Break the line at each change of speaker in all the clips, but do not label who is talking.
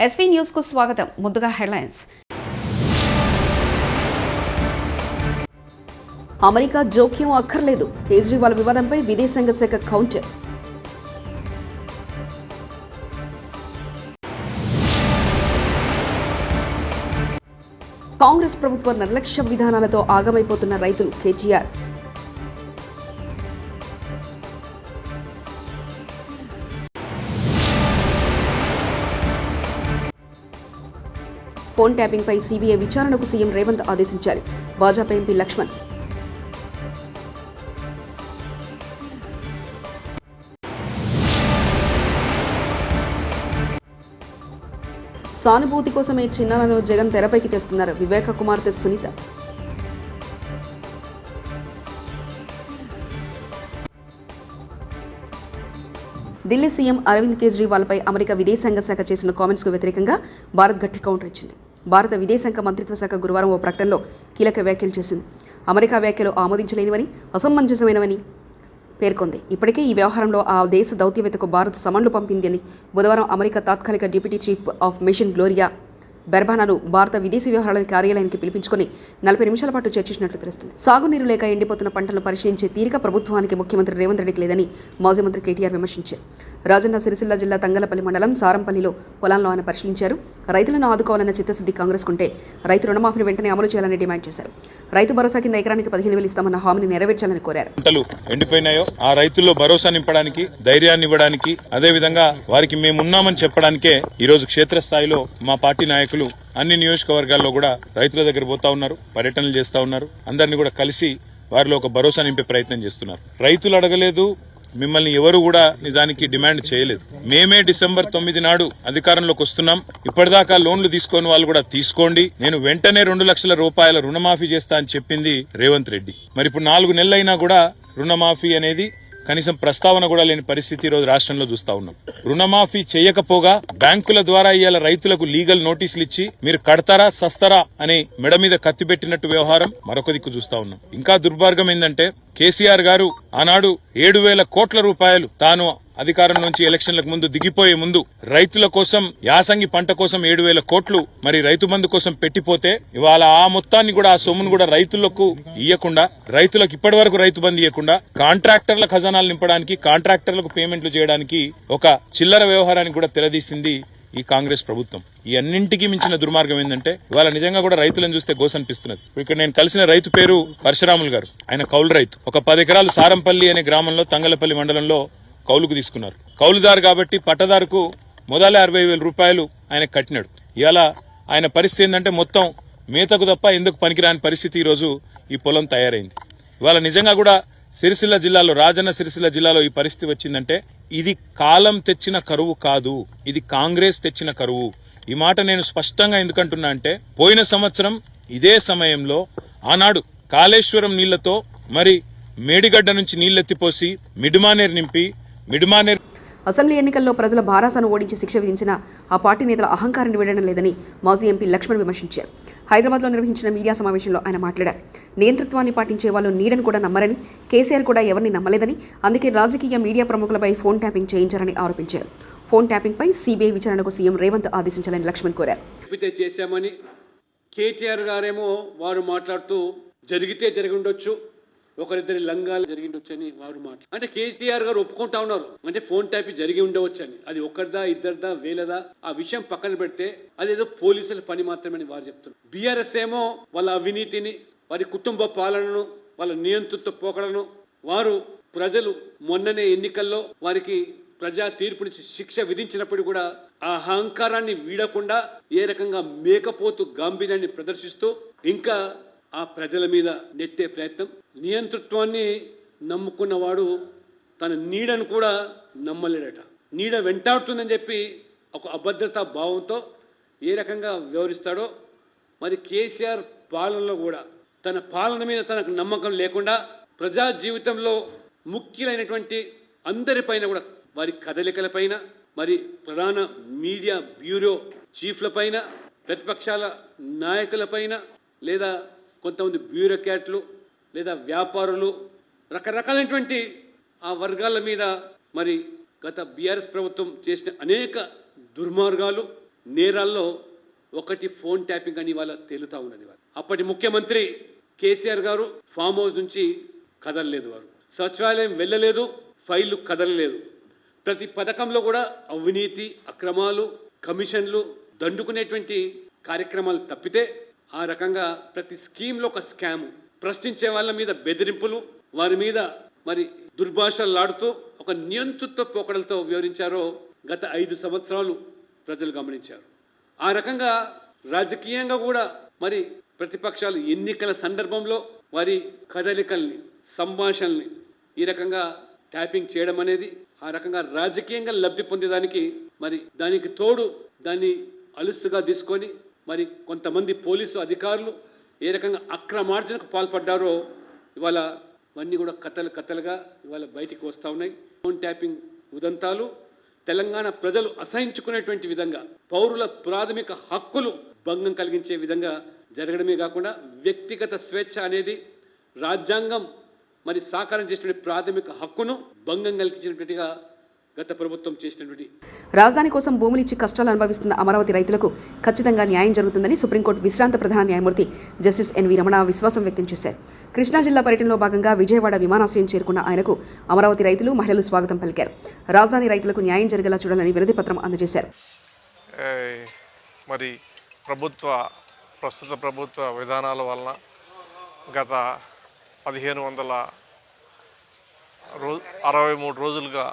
SV news కు స్వాగతం. ముందుగా హెడ్లైన్స్. అమెరికా జోక్యం అక్కర్లేదు, కేజ్రీవాల్ వివాదంపై విదేశాంగ శాఖ కౌంటర్. కాంగ్రెస్ ప్రభుత్వ నిర్లక్ష్య విధానాలతో ఆగమైపోతున్న రైతులు, కేటీఆర్. ఫోన్ ట్యాపింగ్ పై సీబీఐ విచారణకు సీఎం రేవంత్ ఆదేశించారు. భాజపా ఎంపీ లక్ష్మణ్. సానుభూతి కోసమే చిన్నాలను జగన్ తెరపైకి తెస్తున్నారు. వివేక కుమార్తె సునీత. ఢిల్లీ సీఎం అరవింద్ కేజ్రీవాల్ పై అమెరికా విదేశాంగ శాఖ చేసిన కామెంట్స్ కు వ్యతిరేకంగా భారత్ గట్టి కౌంటర్ ఇచ్చింది. భారత విదేశాంగ మంత్రిత్వ శాఖ గురువారం ఓ ప్రకటనలో కీలక వ్యాఖ్యలు చేసింది. అమెరికా వ్యాఖ్యలు ఆమోదించలేనివని, అసమంజసమైనవని పేర్కొంది. ఇప్పటికే ఈ వ్యవహారంలో ఆ దేశ దౌత్యవేత్తకు భారత్ సమన్లు పంపిందని బుధవారం అమెరికా తాత్కాలిక deputy chief of mission Gloria బెర్బానాను భారత విదేశీ వ్యవహారాల కార్యాలయానికి పిలిపించుకుని 40 నిమిషాల పాటు చర్చించినట్లు తెలుస్తుంది. సాగునీరు లేక ఎండిపోతున్న పంటలను పరిశీలించే తీరిక ప్రభుత్వానికి ముఖ్యమంత్రి రేవంత్ రెడ్డికి లేదని మాజీ మంత్రి కేటీఆర్ విమర్శించారు. రాజన్న సిరిసిల్ల జిల్లా తంగలపల్లి మండలం సారంపల్లిలో పొలాలను ఆయన పరిశీలించారు. రైతులను ఆదుకోవాలన్న చిత్తశుద్ధి కాంగ్రెస్ కుంటే రైతు రుణమాఫీని వెంటనే అమలు చేయాలని డిమాండ్ చేశారు. రైతు భరోసా కింద ఎకరానికి 15,000 ఇస్తామన్న హామీని నెరవేర్చాలని కోరారు.
పంటలు ఎండిపోయినాయో ఆ రైతుల్లో భరోసా నింపడానికి, ధైర్యాన్ని ఇవ్వడానికి, అదేవిధంగా వారికి మేమున్నామని చెప్పడానికే ఈ రోజు క్షేత్రస్థాయిలో మా పార్టీ నాయకులు అన్ని నియోజకవర్గాల్లో కూడా రైతుల దగ్గర పోతా ఉన్నారు, పర్యటనలు చేస్తా ఉన్నారు. అందరినీ కూడా కలిసి వారిలో ఒక భరోసా నింపే ప్రయత్నం చేస్తున్నారు. రైతులు అడగలేదు, మిమ్మల్ని ఎవరు కూడా నిజానికి డిమాండ్ చేయలేదు. మేమే డిసెంబర్ 9 నాడు అధికారంలోకి వస్తున్నాం. ఇప్పటిదాకా లోన్లు తీసుకొని వాళ్ళు కూడా తీసుకోండి, నేను వెంటనే 2 లక్షల రూపాయల రుణమాఫీ చేస్తా అని చెప్పింది రేవంత్ రెడ్డి. మరి ఇప్పుడు 4 నెలలైనా కూడా రుణమాఫీ అనేది కనీసం ప్రస్తావన కూడా లేని పరిస్థితి ఈ రోజు రాష్ట్రంలో చూస్తా ఉన్నాం. రుణమాఫీ చేయకపోగా బ్యాంకుల ద్వారా ఇవాళ రైతులకు లీగల్ నోటీసులు ఇచ్చి మీరు కడతారా సస్తారా అని మెడ మీద కత్తి పెట్టినట్టు వ్యవహారం మరొక దిక్కు చూస్తా ఉన్నాం. ఇంకా దుర్మార్గం ఏంటంటే కేసీఆర్ గారు ఆనాడు 7,000 కోట్ల రూపాయలు తాను అధికారం నుంచి ఎలక్షన్లకు ముందు దిగిపోయే ముందు రైతుల కోసం, యాసంగి పంట కోసం 7,000 కోట్లు మరి రైతు బంధు కోసం పెట్టిపోతే ఇవాళ ఆ మొత్తాన్ని కూడా, ఆ సొమ్మును కూడా రైతులకు ఇయ్యకుండా, రైతులకు ఇప్పటి వరకు రైతు బంధు ఇవ్వకుండా కాంట్రాక్టర్ల ఖజానాలు నింపడానికి, కాంట్రాక్టర్లకు పేమెంట్లు చేయడానికి ఒక చిల్లర వ్యవహారానికి కూడా తెరదీసింది ఈ కాంగ్రెస్ ప్రభుత్వం. ఈ అన్నింటికి మించిన దుర్మార్గం ఏంటంటే ఇవాళ నిజంగా కూడా రైతులను చూస్తే గోసనిపిస్తున్నది. ఇక్కడ నేను కలిసిన రైతు పేరు పరశురాములు గారు. ఆయన కౌలు రైతు. ఒక 10 ఎకరాలు సారంపల్లి అనే గ్రామంలో తంగలపల్లి మండలంలో కౌలుకు తీసుకున్నారు. కౌలుదారు కాబట్టి పట్టదారుకు మొదలే 60,000 రూపాయలు ఆయన కట్టినాడు. ఇవాళ ఆయన పరిస్థితి ఏంటంటే మొత్తం మేతకు తప్ప ఎందుకు పనికిరాని పరిస్థితి ఈ రోజు ఈ పొలం తయారైంది. ఇవాళ నిజంగా కూడా సిరిసిల్ల జిల్లాలో, రాజన్న సిరిసిల్ల జిల్లాలో ఈ పరిస్థితి వచ్చిందంటే ఇది కాలం తెచ్చిన కరువు కాదు, ఇది కాంగ్రెస్ తెచ్చిన కరువు. ఈ మాట నేను స్పష్టంగా ఎందుకంటున్నా అంటే పోయిన సంవత్సరం ఇదే సమయంలో ఆనాడు కాళేశ్వరం నీళ్లతో మరి మేడిగడ్డ నుంచి నీళ్లెత్తిపోసి మిడ్మానేర్ నింపి
అసెంబ్లీ ఎన్నికల్లో ప్రజల భారాసాను ఓడించి శిక్ష విధించిన ఆ పార్టీ నేతల అహంకారాన్ని వీడడం లేదని మాజీ ఎంపీ లక్ష్మణ్ విమర్శించారు. హైదరాబాద్లో నిర్వహించిన మీడియా సమావేశంలో ఆయన మాట్లాడారు. నియంతృత్వాన్ని పాటించే వాళ్ళు నీడను కూడా నమ్మరని, కేసీఆర్ కూడా ఎవరిని నమ్మలేదని, అందుకే రాజకీయ మీడియా ప్రముఖులపై ఫోన్ ట్యాపింగ్ చేయించారని ఆరోపించారు. ఫోన్ ట్యాపింగ్ పై సీబీఐ విచారణకు సీఎం రేవంత్ ఆదేశించాలని లక్ష్మణ్ కోరారు.
చేశామని కేటీఆర్ గారేమో వారు మాట్లాడుతూ జరిగితే జరిగి ఉండొచ్చు, ఒకరిద్దరి లంగాలు జరిగిండొచ్చు అని వారు మాట్లాడు. అంటే కేటీఆర్ గారు ఒప్పుకుంటా ఉన్నారు, అంటే ఫోన్ ట్యాప్ జరిగి ఉండవచ్చు అని. అది ఒకరిదా, ఇద్దరిదా, వేలదా ఆ విషయం పక్కన పెడితే అదేదో పోలీసుల పని మాత్రమే వారు చెప్తున్నారు. బీఆర్ఎస్ ఏమో వాళ్ళ అవినీతిని, వారి కుటుంబ పాలనను, వాళ్ళ నియంతృత్వ పోకడను, వారు ప్రజలు మొన్ననే ఎన్నికల్లో వారికి ప్రజా తీర్పునిచ్చి శిక్ష విధించినప్పుడు కూడా ఆ అహంకారాన్ని వీడకుండా ఏ రకంగా మేకపోతు గాంభీర్యాన్ని ప్రదర్శిస్తూ ఇంకా ఆ ప్రజల మీద నెట్టే ప్రయత్నం. నియంతృత్వాన్ని నమ్ముకున్నవాడు తన నీడను కూడా నమ్మలేడట. నీడ వెంటాడుతుందని చెప్పి ఒక అభద్రతా భావంతో ఏ రకంగా వ్యవహరిస్తాడో మరి కేసీఆర్ పాలనలో కూడా తన పాలన మీద తనకు నమ్మకం లేకుండా ప్రజా జీవితంలో ముఖ్యులైనటువంటి అందరిపైన కూడా, వారి కదలికలపైన, మరి ప్రధాన మీడియా బ్యూరో చీఫ్లపైన, ప్రతిపక్షాల నాయకులపైన, లేదా కొంతమంది బ్యూరోక్రాట్లు లేదా వ్యాపారులు, రకరకాలైనటువంటి ఆ వర్గాల మీద మరి గత బీఆర్ఎస్ ప్రభుత్వం చేసిన అనేక దుర్మార్గాలు, నేరాల్లో ఒకటి ఫోన్ ట్యాపింగ్ అని ఇవాళ తేలుతా ఉన్నది. అప్పటి ముఖ్యమంత్రి కేసీఆర్ గారు ఫామ్ హౌస్ నుంచి కదలలేదు, వారు సచివాలయం వెళ్ళలేదు, ఫైళ్లు కదలలేదు. ప్రతి పథకంలో కూడా అవినీతి, అక్రమాలు, కమిషన్లు దండుకునేటువంటి కార్యక్రమాలు తప్పితే ఆ రకంగా ప్రతి స్కీమ్లో ఒక స్కామ్, ప్రశ్నించే వాళ్ళ మీద బెదిరింపులు, వారి మీద మరి దుర్భాషలాడుతూ ఒక నియంతృత్వ పోకడలతో వివరించారో గత 5 సంవత్సరాలు ప్రజలు గమనించారు. ఆ రకంగా రాజకీయంగా కూడా మరి ప్రతిపక్షాలు ఎన్నికల సందర్భంలో వారి కదలికల్ని, సంభాషణల్ని ఈ రకంగా ట్యాపింగ్ చేయడం అనేది ఆ రకంగా రాజకీయంగా లబ్ధి పొందేదానికి మరి దానికి తోడు దాన్ని అలుసుగా తీసుకొని మరి కొంతమంది పోలీసు అధికారులు ఏ రకంగా అక్రమార్జనకు పాల్పడ్డారో ఇవాళ ఇవన్నీ కూడా కథలుగా ఇవాళ బయటికి వస్తూ ఉన్నాయి. ఫోన్ ట్యాపింగ్ ఉదంతాలు తెలంగాణ ప్రజలు అసహించుకునేటువంటి విధంగా, పౌరుల ప్రాథమిక హక్కులు భంగం కలిగించే విధంగా జరగడమే కాకుండా వ్యక్తిగత స్వేచ్ఛ అనేది రాజ్యాంగం మరి సాకారం చేసినటువంటి ప్రాథమిక హక్కును భంగం కలిగించినట్టుగా గత ప్రభుత్వం చేసినటువంటి.
రాజధాని కోసం భూములు ఇచ్చి కష్టాలు అనుభవిస్తున్న అమరావతి రైతులకు ఖచ్చితంగా న్యాయం జరుగుతుందని సుప్రీంకోర్టు విశ్రాంత ప్రధాన న్యాయమూర్తి జస్టిస్ ఎన్వి రమణ విశ్వాసం వ్యక్తం చేశారు. కృష్ణా జిల్లా పర్యటనలో భాగంగా విజయవాడ విమానాశ్రయం చేరుకున్న ఆయనకు అమరావతి రైతులు, మహిళలు స్వాగతం పలికారు. రాజధాని రైతులకు న్యాయం జరిగేలా చూడాలని వినతి పత్రం అందజేశారు.
మరి ప్రస్తుత ప్రభుత్వ విధానాల వలన గత 1563 రోజులుగా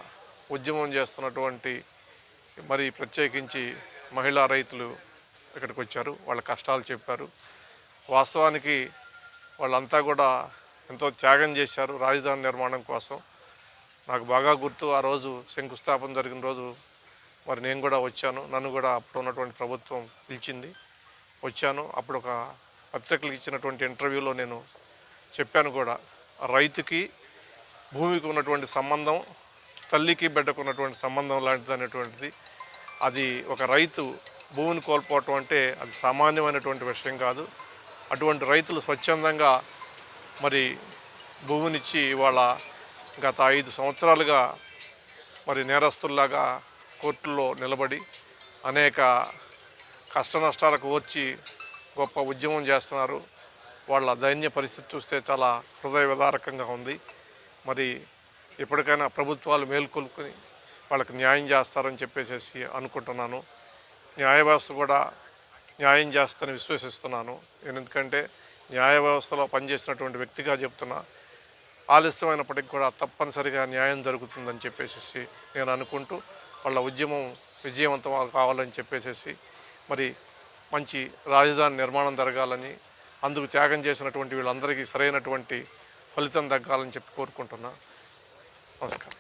ఉద్యమం చేస్తున్నటువంటి మరి ప్రత్యేకించి మహిళా రైతులు ఇక్కడికి వచ్చారు. వాళ్ళ కష్టాలు చెప్పారు. వాస్తవానికి వాళ్ళంతా కూడా ఎంతో త్యాగం చేశారు రాజధాని నిర్మాణం కోసం. నాకు బాగా గుర్తు, ఆ రోజు శంకుస్థాపన జరిగిన రోజు మరి నేను కూడా వచ్చాను. నన్ను కూడా అప్పుడు ఉన్నటువంటి ప్రభుత్వం పిలిచింది, వచ్చాను. అప్పుడు ఒక పత్రికలకు ఇచ్చినటువంటి ఇంటర్వ్యూలో నేను చెప్పాను కూడా, రైతుకి భూమికి ఉన్నటువంటి సంబంధం తల్లికి బిడ్డకు ఉన్నటువంటి సంబంధం లాంటిది అనేటువంటిది. అది ఒక రైతు భూమిని కోల్పోవటం అంటే అది సామాన్యమైనటువంటి విషయం కాదు. అటువంటి రైతులు స్వచ్ఛందంగా మరి భూమినిచ్చి ఇవాళ గత 5 సంవత్సరాలుగా మరి నేరస్తుల్లాగా కోర్టుల్లో నిలబడి అనేక కష్ట నష్టాలకు ఓర్చి గొప్ప ఉద్యమం చేస్తున్నారు. వాళ్ళ దైన్య పరిస్థితి చూస్తే చాలా హృదయ విదారకంగా ఉంది. మరి ఎప్పటికైనా ప్రభుత్వాలు మేల్కొల్పుని వాళ్ళకి న్యాయం చేస్తారని చెప్పేసి అనుకుంటున్నాను. న్యాయ వ్యవస్థ కూడా న్యాయం చేస్తారని విశ్వసిస్తున్నాను. నేను ఎందుకంటే న్యాయ వ్యవస్థలో పనిచేసినటువంటి వ్యక్తిగా చెప్తున్నా, ఆలస్యమైనప్పటికీ కూడా తప్పనిసరిగా న్యాయం జరుగుతుందని చెప్పేసి నేను అనుకుంటూ వాళ్ళ ఉద్యమం విజయవంతం కావాలని చెప్పేసి మరి మంచి రాజధాని నిర్మాణం జరగాలని, అందుకు త్యాగం చేసినటువంటి వీళ్ళందరికీ సరైనటువంటి ఫలితం దక్కాలని చెప్పి కోరుకుంటున్నా. నమస్కారం.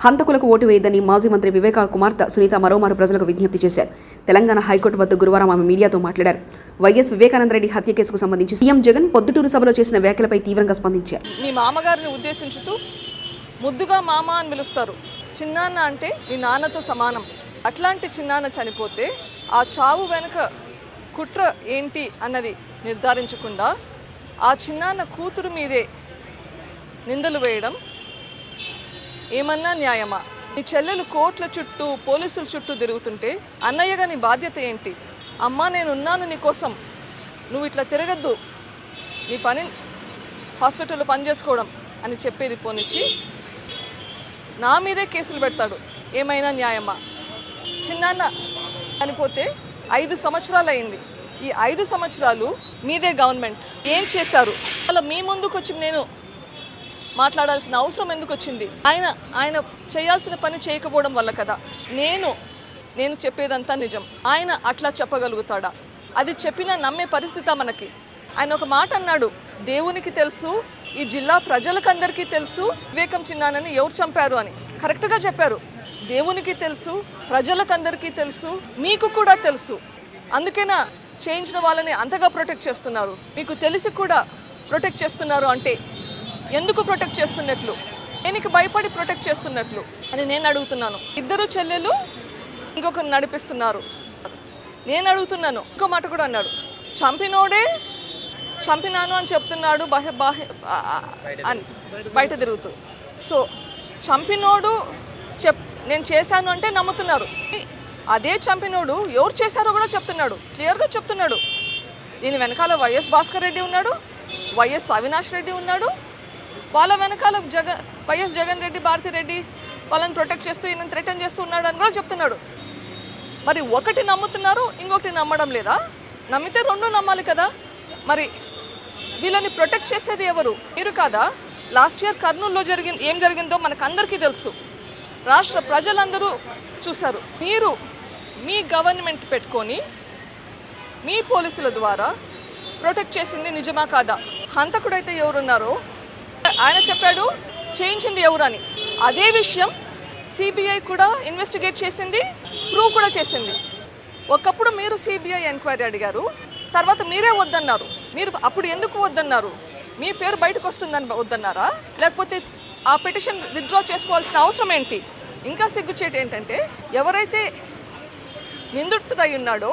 హంతకులకు ఓటు వేయద్దని మాజీ మంత్రి వివేకా కుమార్తె సునీత మరోమారు ప్రజలకు విజ్ఞప్తి చేశారు. తెలంగాణ హైకోర్టు వద్ద గురువారం ఆమె మీడియాతో మాట్లాడారు. వైఎస్ వివేకానందరెడ్డి హత్య కేసుకు సంబంధించి సీఎం జగన్ పొద్దుటూరు సభలో చేసిన వ్యాఖ్యలపై తీవ్రంగా స్పందించారు.
మీ మామగారిని ఉద్దేశించుతూ ముద్దుగా మామ అని పిలుస్తారు. చిన్నాన్న అంటే మీ నాన్నతో సమానం. అట్లాంటి చిన్నాన్న చనిపోతే ఆ చావు వెనుక కుట్ర ఏంటి అన్నది నిర్ధారించకుండా ఆ చిన్నాన్న కూతురు మీదే నిందలు వేయడం ఏమన్నా న్యాయమా? నీ చెల్లెలు కోర్టుల చుట్టూ పోలీసుల చుట్టూ తిరుగుతుంటే అన్నయ్యగా నీ బాధ్యత ఏంటి? అమ్మా నేనున్నాను నీ కోసం, నువ్వు ఇట్లా తిరగద్దు, నీ పని హాస్పిటల్లో పని చేసుకోవడం అని చెప్పేది పోనిచ్చి నా మీదే కేసులు పెడతాడు. ఏమైనా న్యాయమా? చిన్నాన్న చనిపోతే 5 సంవత్సరాలు అయింది. ఈ 5 సంవత్సరాలు మీదే గవర్నమెంట్ ఏం చేశారు? అలా మీ ముందుకు వచ్చి నేను మాట్లాడాల్సిన అవసరం ఎందుకు వచ్చింది? ఆయన చేయాల్సిన పని చేయకపోవడం వల్ల కదా. నేను చెప్పేదంతా నిజం. ఆయన అట్లా చెప్పగలుగుతాడా? అది చెప్పినా నమ్మే పరిస్థితి మనకి. ఆయన ఒక మాట అన్నాడు, దేవునికి తెలుసు, ఈ జిల్లా ప్రజలకందరికీ తెలుసు వివేకం చిన్నానని ఎవరు చంపారు అని. కరెక్ట్గా చెప్పారు. దేవునికి తెలుసు, ప్రజలకందరికీ తెలుసు, మీకు కూడా తెలుసు. అందుకేనా చేయించిన వాళ్ళని అంతగా ప్రొటెక్ట్ చేస్తున్నారు. మీకు తెలిసి కూడా ప్రొటెక్ట్ చేస్తున్నారు అంటే ఎందుకు ప్రొటెక్ట్ చేస్తున్నట్లు? దేనికి భయపడి ప్రొటెక్ట్ చేస్తున్నట్లు అని నేను అడుగుతున్నాను. 2 చెల్లెలు ఇంకొకరు నడిపిస్తున్నారు. నేను అడుగుతున్నాను. ఇంకో మాట కూడా అన్నాడు, చంపినోడే చంపినాను అని చెప్తున్నాడు అని బయట తిరుగుతూ. సో చంపినోడు నేను చేశాను అంటే నమ్ముతున్నారు. అదే చంపినోడు ఎవరు చేశారో కూడా చెప్తున్నాడు, క్లియర్గా చెప్తున్నాడు. దీని వెనకాల వైఎస్ భాస్కర్ రెడ్డి ఉన్నాడు, వైఎస్ అవినాష్ రెడ్డి ఉన్నాడు, వాళ్ళ వెనకాల వైఎస్ జగన్ రెడ్డి, భారతి రెడ్డి వాళ్ళని ప్రొటెక్ట్ చేస్తూ ఈయన థ్రెటన్ చేస్తూ ఉన్నాడు అని కూడా చెప్తున్నాడు. మరి ఒకటి నమ్ముతున్నారు, ఇంకొకటి నమ్మడం లేదా? నమ్మితే రెండు నమ్మాలి కదా. మరి వీళ్ళని ప్రొటెక్ట్ చేసేది ఎవరు? మీరు కాదా? లాస్ట్ ఇయర్ కర్నూలులో ఏం జరిగిందో మనకందరికీ తెలుసు, రాష్ట్ర ప్రజలందరూ చూశారు. మీరు మీ గవర్నమెంట్ పెట్టుకొని మీ పోలీసుల ద్వారా ప్రొటెక్ట్ చేసింది నిజమా కాదా? హంతకుడైతే ఎవరున్నారో ఆయన చెప్పాడు, చేయించింది ఎవరు అని. అదే విషయం సిబిఐ కూడా ఇన్వెస్టిగేట్ చేసింది, ప్రూవ్ కూడా చేసింది. ఒకప్పుడు మీరు సిబిఐ ఎంక్వైరీ అడిగారు, తర్వాత మీరే వద్దన్నారు. మీరు అప్పుడు ఎందుకు వద్దన్నారు? మీ పేరు బయటకు వస్తుందని వద్దన్నారా? లేకపోతే ఆ పిటిషన్ విత్డ్రా చేసుకోవాల్సిన అవసరం ఏంటి? ఇంకా సిగ్గుచేటు ఏంటంటే, ఎవరైతే నిందితుడై ఉన్నాడో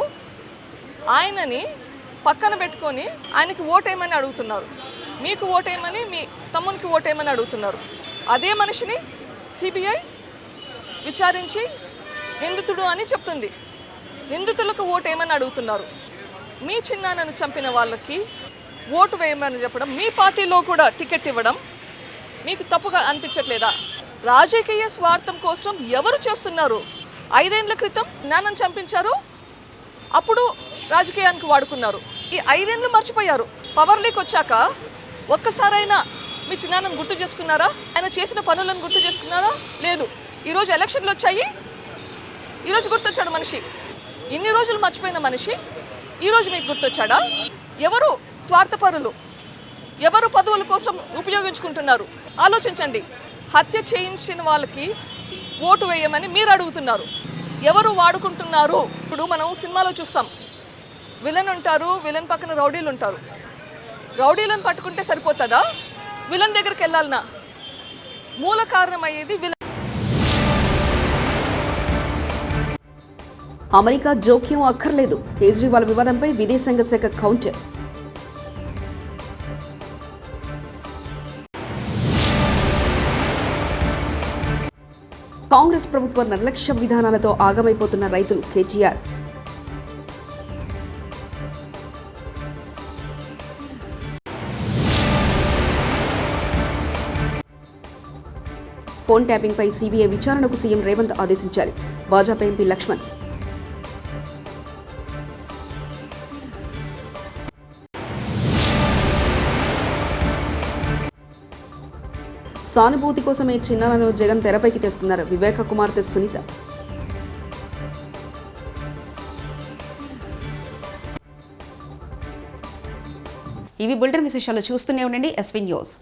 ఆయనని పక్కన పెట్టుకొని ఆయనకి ఓటేయమని అడుగుతున్నారు, మీకు ఓటేయమని, మీ తమ్మునికి ఓటేయమని అడుగుతున్నారు. అదే మనిషిని సిబిఐ విచారించి నిందితుడు అని చెప్తుంది, నిందితులకు ఓటేయమని అడుగుతున్నారు. మీ చిన్నాన్నను చంపిన వాళ్ళకి ఓటు వేయమని చెప్పడం, మీ పార్టీలో కూడా టికెట్ ఇవ్వడం మీకు తప్పుగా అనిపించట్లేదా? రాజకీయ స్వార్థం కోసం ఎవరు చేస్తున్నారు? 5 ఏళ్ల క్రితం నాన్నను చంపించారు, అప్పుడు రాజకీయానికి వాడుకున్నారు. ఈ 5 ఏళ్ళు మర్చిపోయారు. పవర్ లీక్ వచ్చాక ఒక్కసారైనా మీ చిన్నాన్నను గుర్తు చేసుకున్నారా? ఆయన చేసిన పనులను గుర్తు చేసుకున్నారా? లేదు. ఈరోజు ఎలక్షన్లు వచ్చాయి, ఈరోజు గుర్తొచ్చాడు మనిషి. ఇన్ని రోజులు మర్చిపోయిన మనిషి ఈరోజు మీకు గుర్తొచ్చాడా? ఎవరు స్వార్థపరులు? ఎవరు పదవుల కోసం ఉపయోగించుకుంటున్నారు? ఆలోచించండి. హత్య చేయించిన వాళ్ళకి ఓటు వేయమని మీరు అడుగుతున్నారు. ఎవరు వాడుకుంటున్నారు? ఇప్పుడు మనం సినిమాలో చూస్తాం, విలన్ ఉంటారు, విలన్ పక్కన రౌడీలు ఉంటారు. రౌడీలను పట్టుకుంటే సరిపోతుందా? విలన్ దగ్గరికి వెళ్ళాలనా? మూల కారణం అయ్యేది విలన్.
అమెరికా జోక్యం అక్కర్లేదు, కేజ్రీవాల్ వివాదంపై విదేశాంగ శాఖ కౌంటర్. కాంగ్రెస్ ప్రభుత్వ నిర్లక్ష్య విధానాలతో ఆగమైపోతున్న రైతులు కేటీఆర్. ఫోన్ ట్యాపింగ్పై సిబిఐ విచారణకు సీఎం రేవంత్ ఆదేశించాలి. భాజపా ఎంపీ లక్ష్మణ్. సానుభూతి కోసమే చిన్నాన్నను జగన్ తెరపైకి తెస్తున్నారు. వివేక కుమార్తె సునీత. ఇవి బులెటిన్ విశేషాలు. చూస్తూనే ఉండండి ఎస్వీ న్యూస్.